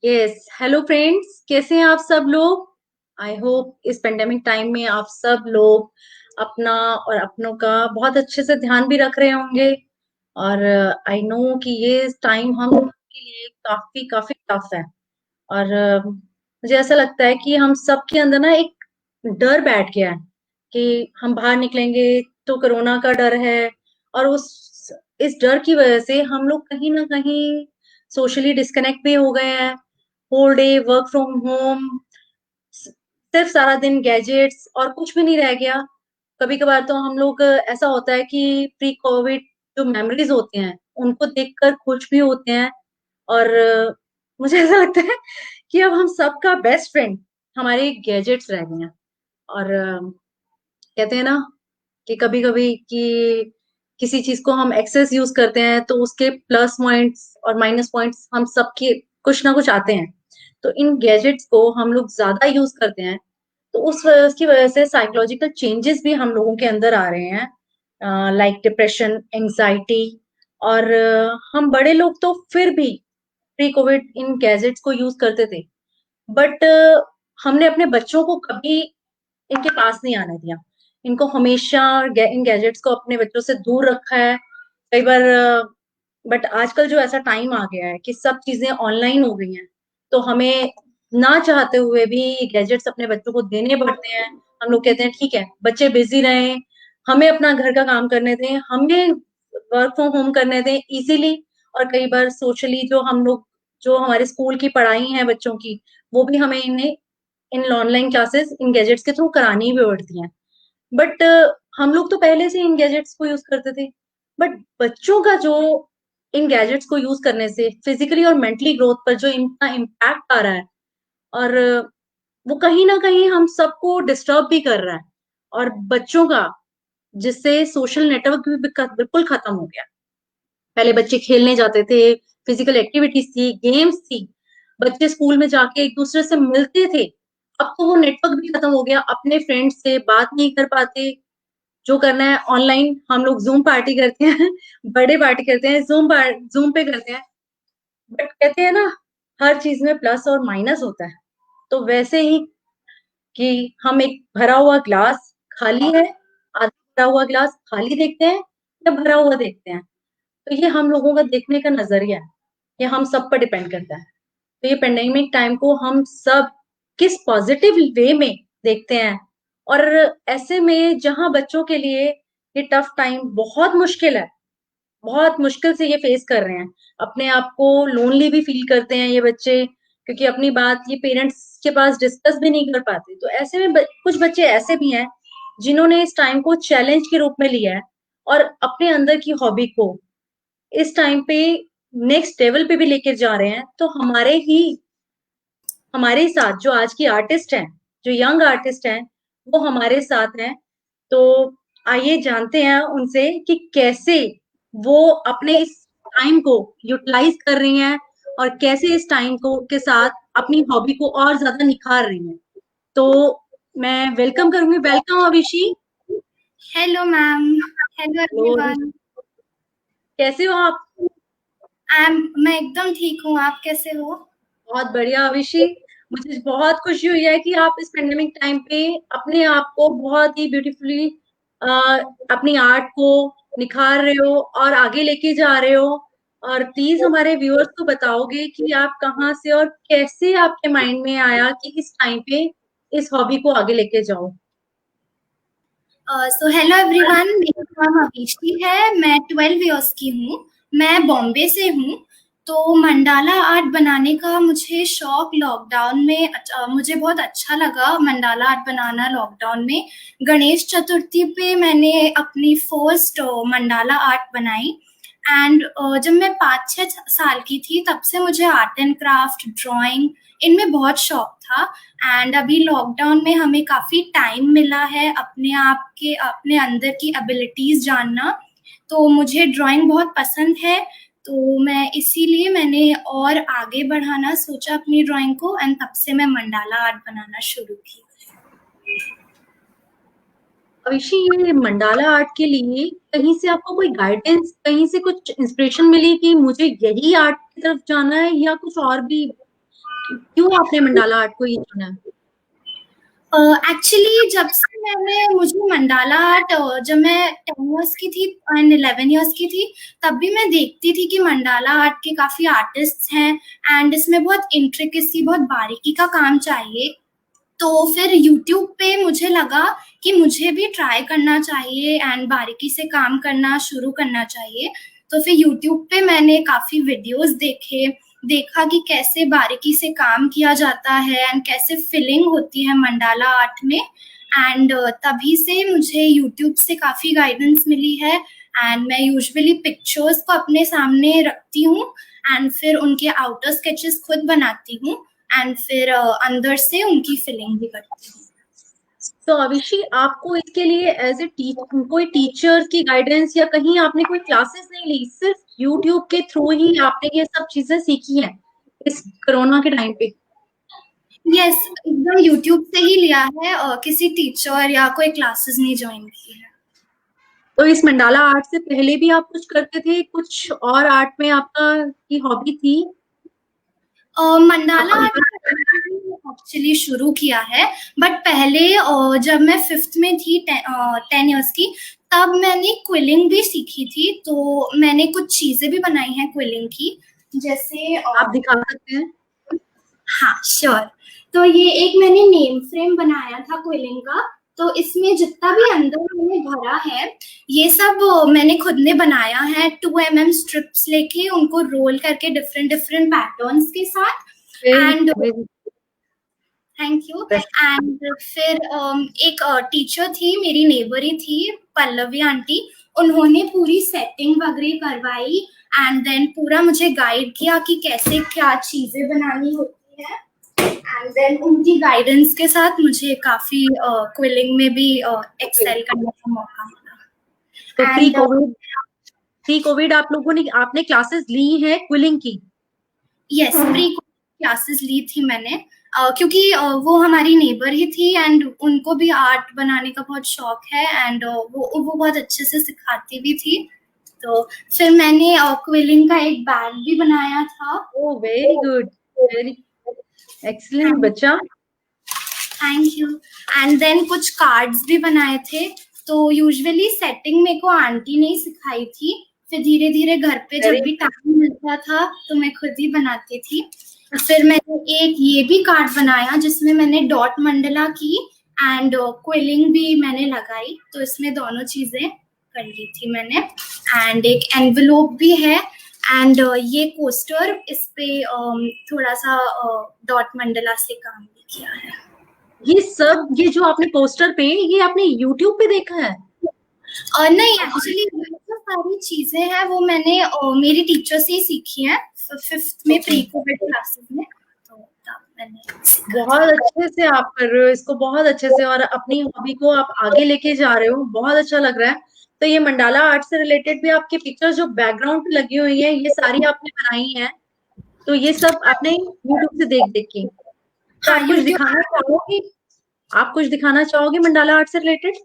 Yes, hello friends, कैसे हैं आप सब लोग? आई होप इस पेंडेमिक टाइम में आप सब लोग अपना और अपनों का बहुत अच्छे से ध्यान भी रख रहे होंगे। और आई नो कि ये टाइम हम सबके लिए काफी काफी टफ है। और मुझे ऐसा लगता है कि हम सबके अंदर ना एक डर बैठ गया है कि हम बाहर निकलेंगे तो कोरोना का डर है। और उस इस डर की वजह से हम लोग कहीं ना कहीं सोशली डिस्कनेक्ट भी हो गए हैं। Whole day work from home, सिर्फ सारा दिन गैजेट्स और कुछ भी नहीं रह गया। कभी कभार तो हम लोग ऐसा होता है कि प्री कोविड जो मेमोरीज होती हैं उनको देखकर खुश भी होते हैं। और मुझे ऐसा लगता है कि अब हम सबका बेस्ट फ्रेंड हमारे गैजेट्स रह गए हैं। और कहते हैं ना कि कभी कभी कि किसी चीज को हम एक्सेस यूज करते हैं तो उसके प्लस पॉइंट्स और माइनस पॉइंट्स हम सबके कुछ ना कुछ आते हैं। तो इन गैजेट्स को हम लोग ज्यादा यूज करते हैं तो उसकी वजह से साइकोलॉजिकल चेंजेस भी हम लोगों के अंदर आ रहे हैं, लाइक डिप्रेशन, एंजाइटी। और हम बड़े लोग तो फिर भी प्री कोविड इन गैजेट्स को यूज करते थे, बट हमने अपने बच्चों को कभी इनके पास नहीं आने दिया। इनको हमेशा इन गैजेट्स को अपने बच्चों से दूर रखा है। कई बार बट आजकल जो ऐसा टाइम आ गया है कि सब चीजें ऑनलाइन हो गई हैं, तो हमें ना चाहते हुए भी गैजेट्स अपने बच्चों को देने पड़ते हैं। हम लोग कहते हैं ठीक है, बच्चे बिजी रहें, हमें अपना घर का काम करने दें, हमें वर्क फ्रॉम होम करने दें इजीली। और कई बार सोशली जो हम लोग, जो हमारे स्कूल की पढ़ाई है बच्चों की, वो भी हमें इन्हें इन ऑनलाइन क्लासेस इन गैजेट्स के थ्रू करानी भी पड़ती हैं। बट हम लोग तो पहले से इन गैजेट्स को यूज करते थे। बट बच्चों का जो इन गैजेट्स को यूज करने से फिजिकली और मेंटली ग्रोथ पर जो इनका इम्पैक्ट आ रहा है, और वो कहीं ना कहीं हम सबको डिस्टर्ब भी कर रहा है। और बच्चों का, जिससे सोशल नेटवर्क भी बिल्कुल खत्म हो गया। पहले बच्चे खेलने जाते थे, फिजिकल एक्टिविटीज थी, गेम्स थी, बच्चे स्कूल में जाके एक दूसरे से मिलते थे। अब तो वो नेटवर्क भी खत्म हो गया, अपने फ्रेंड्स से बात नहीं कर पाते। जो करना है ऑनलाइन, हम लोग जूम पार्टी करते हैं बर्थडे पार्टी करते हैं, जूम पे करते हैं। बट कहते हैं ना, हर चीज में प्लस और माइनस होता है। तो वैसे ही कि हम एक भरा हुआ ग्लास खाली है, आधा भरा हुआ ग्लास खाली देखते हैं या भरा हुआ देखते हैं। तो ये हम लोगों का देखने का नजरिया है, ये हम सब पर डिपेंड करता है। तो ये पेंडेमिक टाइम को हम सब किस पॉजिटिव वे में देखते हैं। और ऐसे में जहां बच्चों के लिए ये टफ टाइम बहुत मुश्किल है, बहुत मुश्किल से ये फेस कर रहे हैं, अपने आप को लोनली भी फील करते हैं ये बच्चे, क्योंकि अपनी बात ये पेरेंट्स के पास डिस्कस भी नहीं कर पाते। तो ऐसे में कुछ बच्चे ऐसे भी हैं जिन्होंने इस टाइम को चैलेंज के रूप में लिया है और अपने अंदर की हॉबी को इस टाइम पे नेक्स्ट लेवल पे भी लेके जा रहे हैं। तो हमारे साथ जो आज की आर्टिस्ट हैं, जो यंग आर्टिस्ट हैं, वो हमारे साथ हैं। तो आइए जानते हैं उनसे कि कैसे वो अपने इस टाइम को यूटिलाइज कर रही हैं और कैसे इस टाइम को के साथ अपनी हॉबी को और ज्यादा निखार रही हैं। तो मैं वेलकम करूंगी, welcome Abhishi. Hello ma'am. Hello और एवरीवन। कैसे हो आप? मैं एकदम ठीक हूँ। आप कैसे हो? बहुत बढ़िया अभिषी। मुझे बहुत खुशी हुई है कि आप इस पेंडेमिक टाइम पे अपने आप को बहुत ही ब्यूटीफुली, अपनी आर्ट को निखार रहे हो और आगे लेके जा रहे हो। और प्लीज हमारे व्यूअर्स को बताओगे कि आप कहाँ से और कैसे आपके माइंड में आया कि इस टाइम पे इस हॉबी को आगे लेके जाओ। सो हेलो एवरीवन, मेरा नाम अभिषेक है। मैं 12 इयर्स की हूँ। मैं बॉम्बे से हूँ। तो मंडाला आर्ट बनाने का मुझे शौक लॉकडाउन में मुझे बहुत अच्छा लगा मंडाला आर्ट बनाना लॉकडाउन में। गणेश चतुर्थी पे मैंने अपनी फर्स्ट मंडाला आर्ट बनाई। एंड जब मैं 5-6 साल की थी तब से मुझे आर्ट एंड क्राफ्ट, ड्राइंग, इनमें बहुत शौक था। एंड अभी लॉकडाउन में हमें काफ़ी टाइम मिला है अपने आप के अपने अंदर की एबिलिटीज़ जानना। तो मुझे ड्राइंग बहुत पसंद है। तो मैं इसीलिए मैंने और आगे बढ़ाना सोचा अपनी ड्राइंग को, एंड तब से मैं मंडाला आर्ट बनाना शुरू की। अविशी, ये मंडाला आर्ट के लिए कहीं से आपको कोई गाइडेंस, कहीं से कुछ इंस्पिरेशन मिली कि मुझे यही आर्ट की तरफ जाना है, या कुछ और भी क्यों आपने मंडाला आर्ट को ये चुना? एक्चुअली जब से मुझे मंडाला आर्ट, जब मैं 10 इयर्स की थी एंड 11 इयर्स की थी, तब भी मैं देखती थी कि मंडाला आर्ट के काफी आर्टिस्ट हैं एंड इसमें बहुत इंट्रिकेसी, बहुत बारीकी का काम चाहिए। तो फिर यूट्यूब पे मुझे लगा कि मुझे भी ट्राई करना चाहिए एंड बारीकी से काम करना शुरू करना चाहिए। तो फिर यूट्यूब पे मैंने काफी वीडियोस देखा कि कैसे बारीकी से काम किया जाता है एंड कैसे फिलिंग होती है मंडाला आर्ट में। एंड तभी से मुझे यूट्यूब से काफी गाइडेंस मिली है एंड मैं यूजुअली पिक्चर्स को अपने सामने रखती हूँ एंड फिर उनके आउटर स्केचेस खुद बनाती हूँ एंड फिर अंदर से उनकी फिलिंग भी करती हूँ। तो अविशी, आपको इसके लिए एज ए कोई टीचर की गाइडेंस या कहीं आपने कोई क्लासेस नहीं ली, सिर्फ यूट्यूब के थ्रू ही आपने ये सब चीजें सीखी हैं इस कोरोना के टाइम पे? यस, एकदम यूट्यूब से ही लिया है और किसी टीचर या कोई क्लासेस नहीं ज्वाइन की है। तो इस मंडाला आर्ट से पहले भी आप कुछ करते थे, कुछ और आर्ट में आपका की हॉबी थी? मंडाला आप एक्चुअली शुरू किया है, बट पहले जब मैं 5th में थी, 10 इयर्स की, तब मैंने क्विलिंग भी सीखी थी। तो मैंने कुछ चीजें भी बनाई हैं क्विलिंग की, जैसे आप दिखा सकते हैं? हाँ श्योर। तो ये एक मैंने नेम फ्रेम बनाया था क्विलिंग का। तो इसमें जितना भी अंदर मैंने भरा है, ये सब मैंने खुद ने बनाया है। 2 mm स्ट्रिप्स लेके उनको रोल करके डिफरेंट डिफरेंट पैटर्न्स के साथ। And thank you. एंड फिर एक टीचर थी, मेरी नेबर ही थी, पल्लवी आंटी। उन्होंने पूरी सेटिंग वगैरह करवाई एंड देन पूरा मुझे गाइड किया कि कैसे क्या चीजें बनानी होती है। एंड देन उनकी गाइडेंस के साथ मुझे काफी क्विलिंग में भी एक्सेल करने का मौका मिला। तो प्री कोविड आपने क्लासेस ली हैं क्विलिंग की? यस, प्री क्लासेस ली थी मैंने, क्योंकि वो हमारी नेबर ही थी एंड उनको भी आर्ट बनाने का बहुत शौक है एंड वो बहुत अच्छे से सिखाती भी थी। तो फिर मैंने क्विलिंग का एक बैग भी बनाया था। Oh very good, very excellent बच्चा। Thank you. एंड देन कुछ कार्ड्स भी बनाए थे। तो यूजुअली सेटिंग मेरे को आंटी ने ही सिखाई थी, फिर धीरे धीरे घर पे जब भी टाइम मिलता था तो मैं खुद ही बनाती थी। फिर मैंने एक ये भी कार्ड बनाया जिसमें मैंने डॉट मंडला की एंड क्विलिंग भी मैंने लगाई। तो इसमें दोनों चीजें कर ली थी मैंने। एंड एक एनवेलोप भी है एंड ये कोस्टर, इस पे थोड़ा सा डॉट मंडला से काम भी किया है। ये जो आपने पोस्टर पे, ये आपने यूट्यूब पे देखा है? और नहीं, एक्चुअली जो सारी चीजें हैं वो मैंने मेरी टीचर से ही सीखी हैं 5th में प्री कोविड क्लासेस में। तो तब मैंने बहुत अच्छे से आप कर रहे हो इसको, बहुत अच्छे से, और अपनी हॉबी को आप आगे लेके जा रहे हो, बहुत अच्छा लग रहा है। तो ये मंडाला आर्ट से रिलेटेड भी आपकी पिक्चर्स जो बैकग्राउंड पे लगी हुई है, ये सारी आपने बनाई हैं? तो ये सब आपने यूट्यूब से देख देख के? तो हाँ, आप कुछ दिखाना चाहोगे? आप कुछ दिखाना चाहोगे मंडाला आर्ट से रिलेटेड?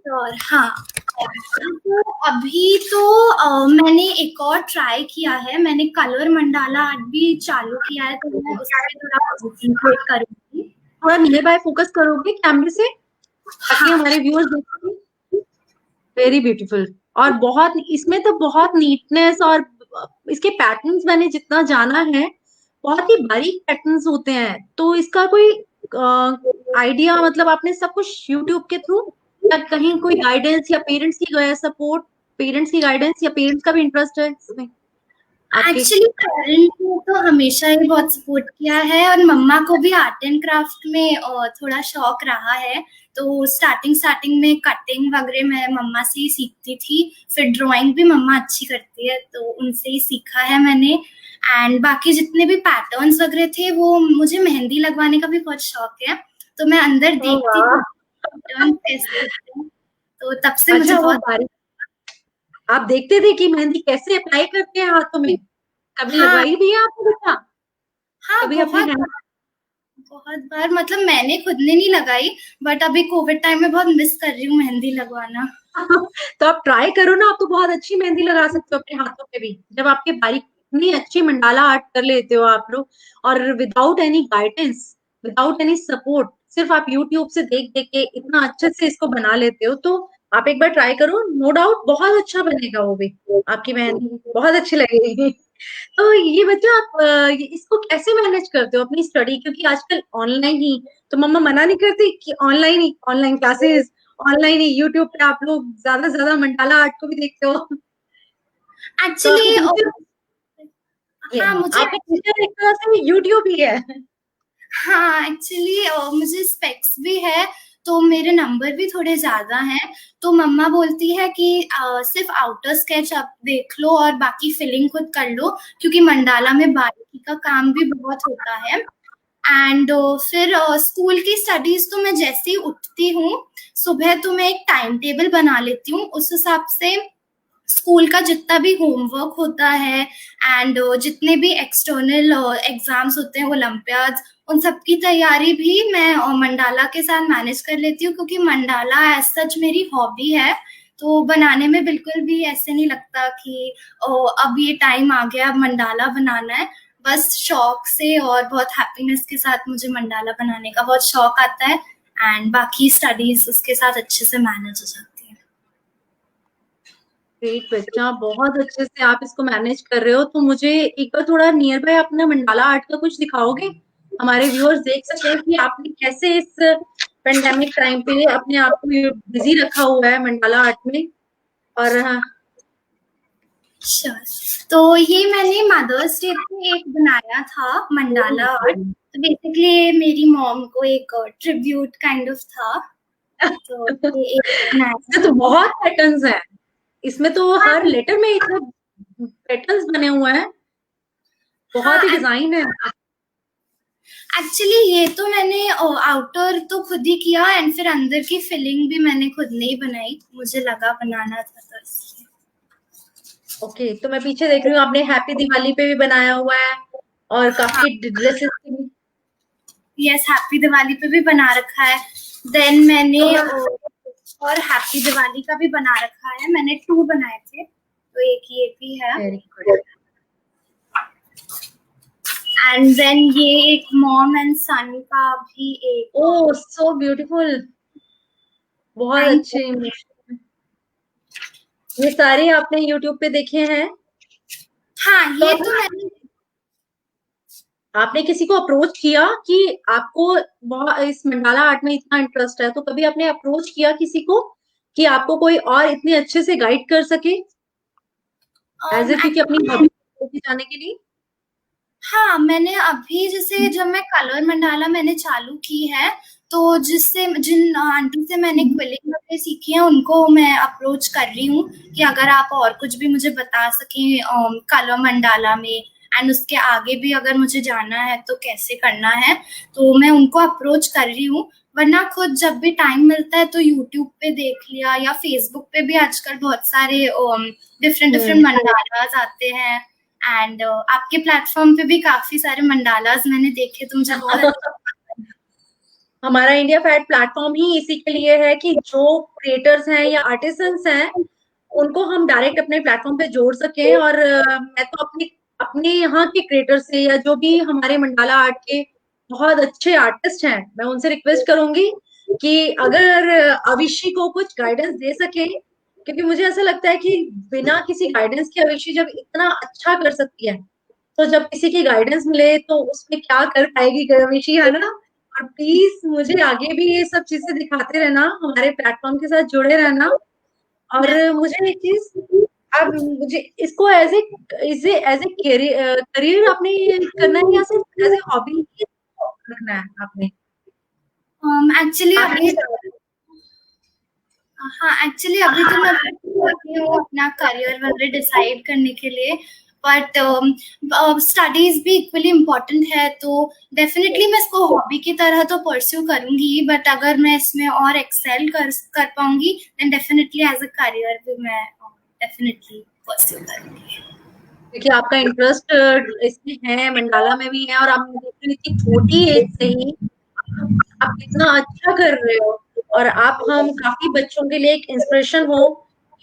और हाँ, तो अभी तो मैंने एक और ट्राई किया है, मैंने कलर मंडाला आर्ट भी चालू किया है। तो मैं उस पर थोड़ा कंसंट्रेट करूंगी। थोड़ा नीले बाय फोकस करोगे कैमरे से ताकि हमारे व्यूअर्स देख सकें? Very beautiful. और बहुत, इसमें तो बहुत नीटनेस, और इसके पैटर्न्स मैंने जितना जाना है, बहुत ही बारीक पैटर्न्स होते हैं। तो इसका कोई आइडिया, मतलब आपने सब कुछ यूट्यूब के थ्रू, या कहीं कोई गाइडेंस या पेरेंट्स की सपोर्ट, पेरेंट्स की गाइडेंस या पेरेंट्स का भी इंटरेस्ट है इसमें आपके? एक्चुअली पेरेंट्स ने तो हमेशा ही बहुत सपोर्ट किया है और मम्मा को भी आर्ट एंड क्राफ्ट में थोड़ा शौक रहा है। तो स्टार्टिंग में कटिंग वगैरह मैं मम्मा से ही सीखती थी। फिर ड्राइंग भी मम्मा अच्छी करती है तो उनसे ही सीखा है मैंने। एंड बाकी जितने भी पैटर्न्स वगैरह थे, वो मुझे मेहंदी लगवाने का भी बहुत शौक है। तो मैं अंदर देखती थी पैटर्न कैसे होते हैं, तो तब से मुझे बहुत बारीक, आप देखते थे कि मेहंदी कैसे अप्लाई करते हैं हाथों में? कभी लगवाई भी है आपने बेटा? हाँ, कभी अपने हैंड? बहुत बार, मतलब मैंने खुद ने नहीं लगाई, बट अभी कोविड टाइम में बहुत मिस कर रही हूँ मेहंदी लगवाना। तो आप ट्राई करो ना, आप तो बहुत अच्छी मेहंदी लगा सकते हो अपने हाथों पे भी, जब आपके बारीक इतनी अच्छी मंडाला आर्ट कर लेते हो आप लोग, और without any guidance, without any support, सिर्फ आप यूट्यूब से देख देख के इतना अच्छे से इसको बना लेते हो। तो आप एक बार ट्राई करो, नो डाउट बहुत अच्छा बनेगा वो भी, आपकी मेहंदी बहुत अच्छी लगेगी। तो ये बच्चों आप इसको कैसे मैनेज करते हो अपनी स्टडी, क्योंकि आजकल ऑनलाइन ही, तो मम्मा मना नहीं करती कि ऑनलाइन ही, ऑनलाइन क्लासेस, ऑनलाइन ही यूट्यूब पे आप लोग ज्यादा से ज्यादा मंडाला आर्ट को भी देखते हो? तो आपके एक्चुअली टीचर, ये हाँ, मुझे आपके टीचर एक तरह से यूट्यूब ही है। हाँ, एक्चुअली मुझे स्पेक्स भी है, तो मेरे नंबर भी थोड़े ज़्यादा हैं, तो मम्मा बोलती है कि सिर्फ़ आउटर स्केच आप देख लो और बाकी फिलिंग खुद कर लो, क्योंकि मंडाला में बारीकी का काम भी बहुत होता है। एंड फिर स्कूल की स्टडीज़ तो मैं जैसे ही उठती हूँ, सुबह तो मैं एक टाइम टेबल बना लेती हूँ, उस हिसाब से स्कूल का जितना भी होमवर्क होता है एंड जितने भी एक्सटर्नल एग्जाम्स होते हैं, ओलंपियाड्स, उन सब की तैयारी भी मैं मंडाला के साथ मैनेज कर लेती हूँ, क्योंकि मंडाला एज सच मेरी हॉबी है। तो बनाने में बिल्कुल भी ऐसे नहीं लगता कि अब ये टाइम आ गया, अब मंडाला बनाना है। बस शौक से और बहुत हैप्पीनेस के साथ मुझे मंडाला बनाने का बहुत शौक आता है, एंड बाकी स्टडीज उसके साथ अच्छे से मैनेज हो जाती है। ग्रेट बच्चा, बहुत अच्छे से आप इसको मैनेज कर रहे हो। तो मुझे एक बार थोड़ा नियर बाय अपना मंडाला आर्ट का कुछ दिखाओगे, हमारे व्यूअर्स देख सके कि आपने कैसे इस पेंडेमिक टाइम पे अपने आप को बिजी रखा हुआ है मंडाला आर्ट में। और हाँ, श्योर। तो ये मैंने मदर्स डे पे एक बनाया था मंडाला आर्ट। तो बेसिकली मेरी मॉम को एक ट्रिब्यूट काइंड ऑफ था। तो ये एक बनाया इसमें था। तो बहुत पैटर्न्स हैं, इसमें तो हाँ, हर लेटर में इतने पैटर्न्स बने हुए हैं, बहुत ही हाँ, डिजाइन है। एक्चुअली ये तो मैंने आउटर तो खुद ही किया एंड फिर अंदर की फिलिंग भी मैंने खुद नहीं बनाई, मुझे लगा बनाना था तो इसलिए। ओके, तो मैं पीछे देख रही हूँ आपने हैप्पी दिवाली पे भी बनाया हुआ है, और हाँ, काफी ड्रेसेस भी। यस, हैप्पी दिवाली पे भी बना रखा है। देन मैंने तो मैं, और हैप्पी दिवाली का भी बना रखा है, मैंने 2 बनाए थे, तो एक ये भी है। Very good. एंड देन ये एक मॉम एंड सन का भी एक। ओह सो ब्यूटीफुल, बहुत थैंक अच्छे इमेज। ये सारे आपने यूट्यूब पे देखे हैं? हाँ, तो ये तो मैंने आपने किसी को अप्रोच किया कि आपको बहुत इस मंडाला आर्ट में इतना इंटरेस्ट है, तो कभी आपने अप्रोच किया किसी को कि आपको कोई और इतने अच्छे से गाइड कर सके, एज ए, क्योंकि अपनी हॉबी जाने के लिए? हाँ, मैंने अभी जैसे जब मैं कलर मंडाला मैंने चालू की है, तो जिससे जिन आंटी से मैंने क्विलिंग वगैरह सीखी है, उनको मैं अप्रोच कर रही हूँ कि अगर आप और कुछ भी मुझे बता सकें कलर मंडाला में, एंड उसके आगे भी अगर मुझे जाना है तो कैसे करना है, तो मैं उनको अप्रोच कर रही हूँ। वरना खुद जब भी टाइम मिलता है तो यूट्यूब पे देख लिया, या फेसबुक पे भी आजकल बहुत सारे डिफरेंट डिफरेंट मंडालास आते हैं, एंड आपके प्लेटफॉर्म पे भी काफी सारे मंडालास मैंने देखे, तो मुझे बहुत अच्छा हमारा इंडिया फैट प्लेटफॉर्म ही इसी के लिए है कि जो क्रिएटर्स हैं या आर्टिसंस हैं, उनको हम डायरेक्ट अपने प्लेटफॉर्म पे जोड़ सकें। और मैं तो अपने अपने यहाँ के क्रिएटर से, या जो भी हमारे मंडाला आर्ट के बहुत अच्छे आर्टिस्ट हैं, मैं उनसे रिक्वेस्ट करूंगी कि अगर अविशी को कुछ गाइडेंस दे सके, क्योंकि मुझे ऐसा लगता है कि बिना किसी गाइडेंस के अविशी जब इतना अच्छा कर सकती है, तो जब किसी की गाइडेंस मिले तो उसमें क्या कर पाएगी अविशी, है ना? और प्लीज मुझे आगे भी ये सब चीजें दिखाते रहना, हमारे प्लेटफॉर्म के साथ जुड़े रहना। और मुझे एक चीज, अब मुझे इसको एज ए, इसे एज ए करियर आपने करना है, या सिर्फ एज ए हॉबी ही रखना है आपने? एक्चुअली आपने अभी हाँ, एक्चुअली अभी तो मैं करती हूँ अपना करियर वगैरह डिसाइड करने के लिए, बट स्टडीज भी इक्वली इम्पोर्टेंट है, तो डेफिनेटली मैं इसको हॉबी की तरह तो परस्यू करूंगी, बट अगर मैं इसमें और एक्सेल कर पाऊंगी, then definitely as a career भी मैं डेफिनेटली परस्यू करूंगी। क्योंकि आपका इंटरेस्ट इसमें है, मंडाला में भी है, और आप देख रही थी छोटी एज से ही आप कितना अच्छा कर रहे हो। और आप, हम काफी बच्चों के लिए एक इंस्पिरेशन हो,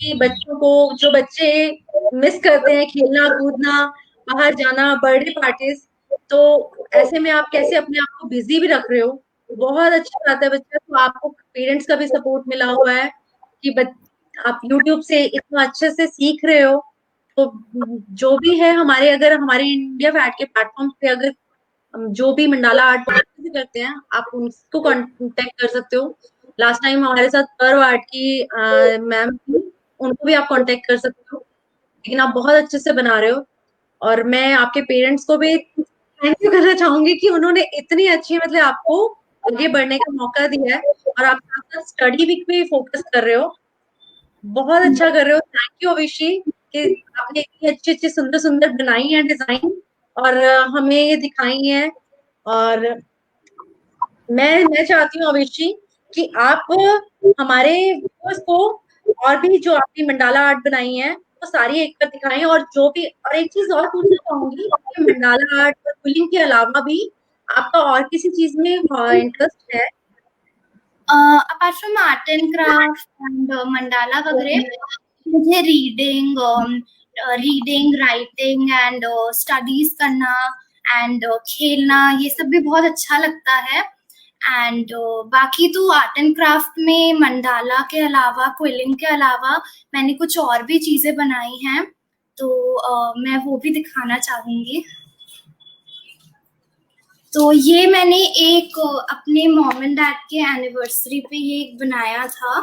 कि बच्चों को, जो बच्चे मिस करते हैं खेलना कूदना, बाहर जाना, बर्थडे पार्टीज, तो ऐसे में आप कैसे अपने आप को बिजी भी रख रहे हो, बहुत अच्छी बात है बच्चा। तो आपको पेरेंट्स का भी सपोर्ट मिला हुआ है कि आप यूट्यूब से इतना अच्छे से सीख रहे हो। तो जो भी है हमारे, अगर हमारे इंडिया फैट के प्लेटफॉर्म पे अगर जो भी मंडाला आर्ट भी करते हैं, आप उनको कांटेक्ट कर सकते हो। लास्ट टाइम हमारे साथ पर्व आर्ट की मैम थी, उनको भी आप कांटेक्ट कर सकते हो। लेकिन आप बहुत अच्छे से बना रहे हो, और मैं आपके पेरेंट्स को भी थैंक यू करना चाहूंगी कि उन्होंने इतनी अच्छी मतलब आपको आगे बढ़ने का मौका दिया है, और आप साथ साथ स्टडी भी पे फोकस कर रहे हो। बहुत अच्छा कर रहे हो, थैंक यू अविशी कि आपने इतनी अच्छी अच्छी सुंदर सुंदर बनाई है डिजाइन, और हमें ये दिखाई है। और मैं चाहती हूँ अविशी कि आप हमारे व्यूअर्स को और भी जो आपने मंडाला आर्ट बनाई है वो सारी एक बार दिखाएं, और जो भी, और एक चीज और पूछना चाहूंगी कि मंडाला आर्ट और क्विलिंग के अलावा भी आपका और किसी चीज में इंटरेस्ट है? Apart from art and craft and mandala वगैरह, मुझे रीडिंग, राइटिंग एंड स्टडीज करना एंड खेलना, ये सब भी बहुत अच्छा लगता है। एंड बाकी तो आर्ट एंड क्राफ्ट में मंडाला के अलावा, क्विलिंग के अलावा मैंने कुछ और भी चीजें बनाई हैं, तो मैं वो भी दिखाना चाहूंगी। तो ये मैंने एक अपने मॉम एंड डैड के एनिवर्सरी पे ये एक बनाया था।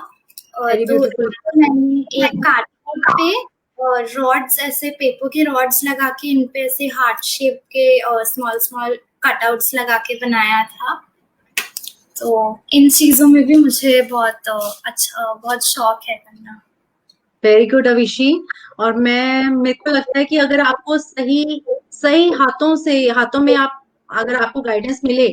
वेरी तो ब्यूटीफुल। मैंने एक कार्डबोर्ड पे रॉड्स, ऐसे पेपर के रॉड्स लगा के इन पे ऐसे हार्ट शेप के स्मॉल स्मॉल कटआउट्स लगा के बनाया था। तो इन चीजों में भी मुझे बहुत अच्छा, बहुत शौक है करना। Very good Avishi. और मेरे को लगता है कि अगर आपको सही सही हाथों में आप, अगर आपको गाइडेंस मिले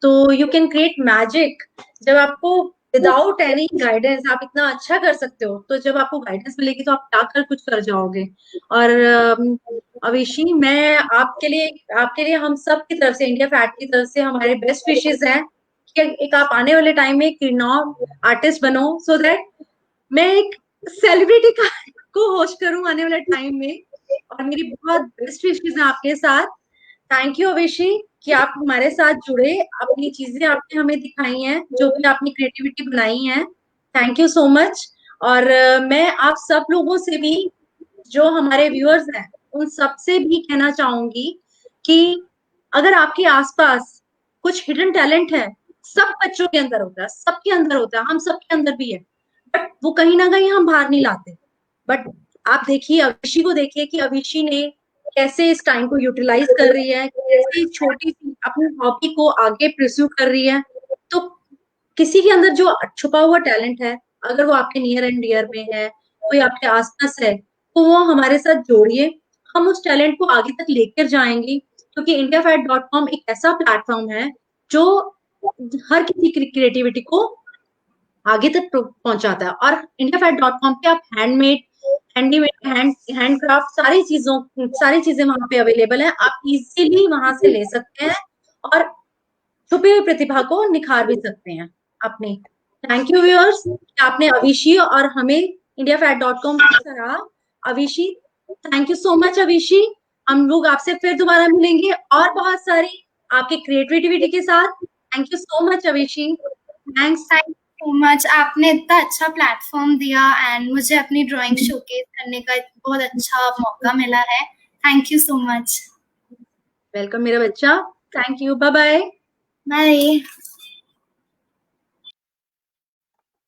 तो यू कैन क्रिएट मैजिक। जब आपको विदाउट एनी गाइडेंस आप इतना अच्छा कर सकते हो, तो जब आपको गाइडेंस मिलेगी तो आप क्या कर कुछ कर जाओगे। और अविशी, मैं आपके लिए हम सब की तरफ से, इंडिया फैट की तरफ से हमारे बेस्ट विशेस हैं कि एक आप आने वाले टाइम में एक रिनॉन आर्टिस्ट बनो, सो दैट मैं एक सेलिब्रिटी का को होस्ट करूं आने वाले टाइम में। और मेरी बहुत बेस्ट विशेस हैं आपके साथ। थैंक यू अविशी कि आप हमारे साथ जुड़े, अपनी चीजें आपने हमें दिखाई हैं, जो भी आपने क्रिएटिविटी बनाई है। Thank you so much. और मैं आप सब लोगों से भी, जो हमारे व्यूअर्स हैं, उन सब से भी कहना चाहूंगी कि अगर आपके आसपास कुछ हिडन टैलेंट है, सब बच्चों के अंदर होता है, सबके अंदर होता है, हम सबके अंदर भी है, बट वो कहीं ना कहीं हम बाहर नहीं लाते। बट आप देखिए अविशी को, देखिए कि अविशी ने कैसे इस टाइम को यूटिलाइज कर रही है, कैसे छोटी सी अपनी हॉबी को आगे प्रस्यू कर रही है। तो किसी के अंदर जो छुपा हुआ टैलेंट है, अगर वो आपके नियर एंड डियर में है, कोई आपके आसपास है, तो वो हमारे साथ जोड़िए, हम उस टैलेंट को आगे तक लेकर जाएंगे। क्योंकि indiafat.com एक ऐसा प्लेटफॉर्म है जो हर किसी की क्रिएटिविटी को आगे तक पहुंचाता है। और indiafat.com पे आप हैंडमेड, हैंडीमेड, हैंडक्राफ्ट सारी चीजें वहां पे अवेलेबल है, आप इजीली वहां से ले सकते हैं, और छुपी हुई प्रतिभा को निखार भी सकते हैं अपने। थैंक यू व्यूअर्स कि आपने अविशी और हमें indiafat.com की सराहा। Avishi, thank you so much Avishi. हम लोग आपसे फिर दोबारा मिलेंगे और बहुत सारी आपके क्रिएटिविटी के साथ। Thank you so much Avishi. Thanks. Thank you so much, आपने इतना अच्छा प्लेटफॉर्म दिया एंड मुझे अपनी ड्राइंग शोकेस करने का एक बहुत अच्छा मौका मिला है। Thank you so much. Welcome मेरा बच्चा। Thank you, bye bye. Bye.